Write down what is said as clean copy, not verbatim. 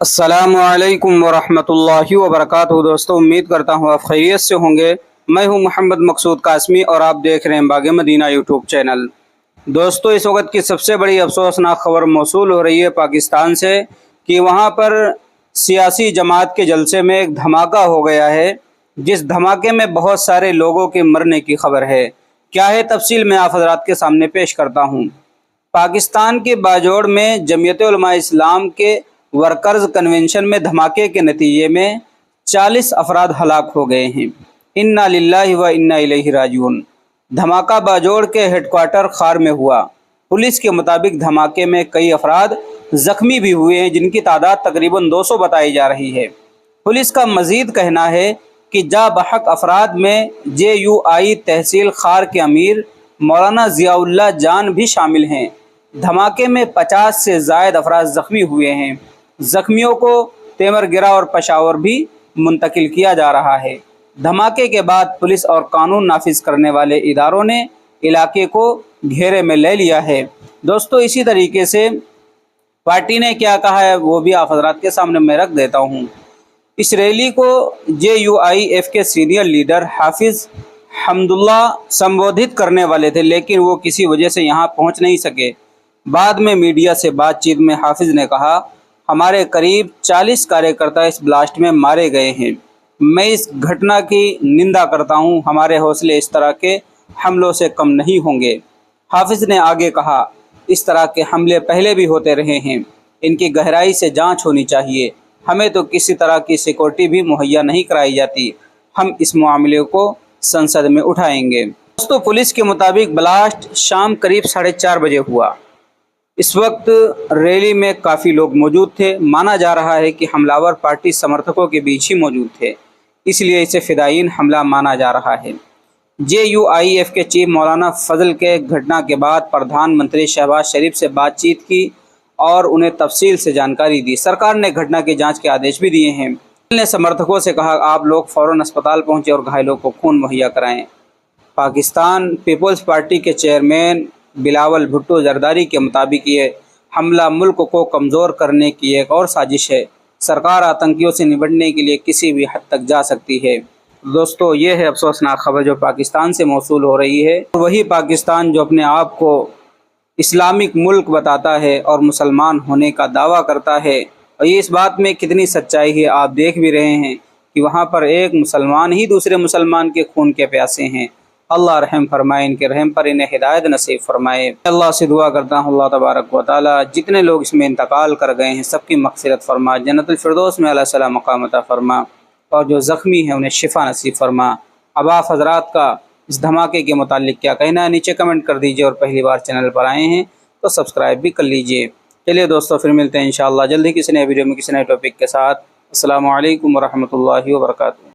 अस्सलामुअलैकुम वरहमतुल्लाहि वबरकातुहू। दोस्तों, उम्मीद करता हूँ आप खैरियत से होंगे। मैं हूँ मोहम्मद मकसूद कासमी और आप देख रहे हैं बाग़े मदीना यूट्यूब चैनल। दोस्तों, इस वक्त की सबसे बड़ी अफसोसनाक खबर मौसूल हो रही है पाकिस्तान से कि वहाँ पर सियासी जमात के जलसे में एक धमाका हो गया है, जिस धमाके में बहुत सारे लोगों के मरने की खबर है। क्या है तफसील मैं आप हज़रात के सामने पेश करता हूँ। पाकिस्तान के बाजोड़ में जमीयत उलमा इस्लाम के वर्कर्स कन्वेंशन में धमाके के नतीजे में 40 अफराद हलाक हो गए हैं। इन्ना लिल्लाहि व इन्ना इलैहि राजिऊन। धमाका बाजोड़ के हेडक्वार्टर खार में हुआ। पुलिस के मुताबिक धमाके में कई अफराद जख्मी भी हुए हैं, जिनकी तादाद तकरीबन 200 बताई जा रही है। पुलिस का मजीद कहना है कि जा बहक अफराद में JUI तहसील खार के अमीर मौलाना ज़ियाउल्लाह जान भी शामिल हैं। धमाके में 50 से ज़ायद अफराद ज़ख्मी हुए हैं। ज़ख्मियों को तेमरगिरा और पेशावर भी मुंतकिल किया जा रहा है। धमाके के बाद पुलिस और कानून नाफिज करने वाले इदारों ने इलाके को घेरे में ले लिया है। दोस्तों, इसी तरीके से पार्टी ने क्या कहा है वो भी आप हज़रात के सामने मैं रख देता हूँ। इस रैली को JUIF के सीनियर लीडर हाफिज़ हमदुल्ला संबोधित करने वाले थे, लेकिन वो किसी वजह से यहाँ पहुँच नहीं सके। बाद में मीडिया से बातचीत में हाफिज़ ने कहा, हमारे करीब 40 कार्यकर्ता इस ब्लास्ट में मारे गए हैं। मैं इस घटना की निंदा करता हूं। हमारे हौसले इस तरह के हमलों से कम नहीं होंगे। हाफिज़ ने आगे कहा, इस तरह के हमले पहले भी होते रहे हैं, इनकी गहराई से जांच होनी चाहिए। हमें तो किसी तरह की सिक्योरिटी भी मुहैया नहीं कराई जाती। हम इस मामले को संसद में उठाएंगे। दोस्तों, पुलिस के मुताबिक ब्लास्ट शाम करीब 4:30 बजे हुआ। इस वक्त रैली में काफ़ी लोग मौजूद थे। माना जा रहा है कि हमलावर पार्टी समर्थकों के बीच ही मौजूद थे, इसलिए इसे फ़िदायीन हमला माना जा रहा है। JUIF के चीफ मौलाना फजल के घटना के बाद प्रधानमंत्री शहबाज शरीफ से बातचीत की और उन्हें तफसील से जानकारी दी। सरकार ने घटना की जांच के आदेश भी दिए हैं। ने समर्थकों से कहा, आप लोग फ़ौरन अस्पताल पहुँचे और घायलों को खून मुहैया कराएँ। पाकिस्तान पीपल्स पार्टी के चेयरमैन बिलावल भुट्टो जरदारी के मुताबिक ये हमला मुल्क को कमज़ोर करने की एक और साजिश है। सरकार आतंकियों से निपटने के लिए किसी भी हद तक जा सकती है। दोस्तों, ये है अफसोसनाक खबर जो पाकिस्तान से मौसूल हो रही है। वही पाकिस्तान जो अपने आप को इस्लामिक मुल्क बताता है और मुसलमान होने का दावा करता है, और ये इस बात में कितनी सच्चाई है आप देख भी रहे हैं कि वहाँ पर एक मुसलमान ही दूसरे मुसलमान के खून के प्यासे हैं। अल्लाह रहम फरमाए, इनके रहम पर इन्हें हिदायत नसीब फरमाए। अल्लाह से दुआ करता हूँ अल्लाह तबारक व तआला जितने लोग इसमें इंतकाल कर गए हैं सबकी मग़फ़िरत फरमा, जन्नतुल फ़िरदौस में अला सला मक़ाम अता फरमा, और जो ज़ख्मी हैं उन्हें शिफ़ा नसीब फरमा। अब आप हज़रात का इस धमाके के मुताल्लिक़ क्या कहना है नीचे कमेंट कर दीजिए, और पहली बार चैनल पर आए हैं तो सब्सक्राइब भी कर लीजिए। चलिए दोस्तों, फिर मिलते हैं इंशाअल्लाह जल्दी किसी नए वीडियो में किसी नए टॉपिक के साथ। अस्सलामु अलैकुम वरहमतुल्लाहि वबरकातुहू।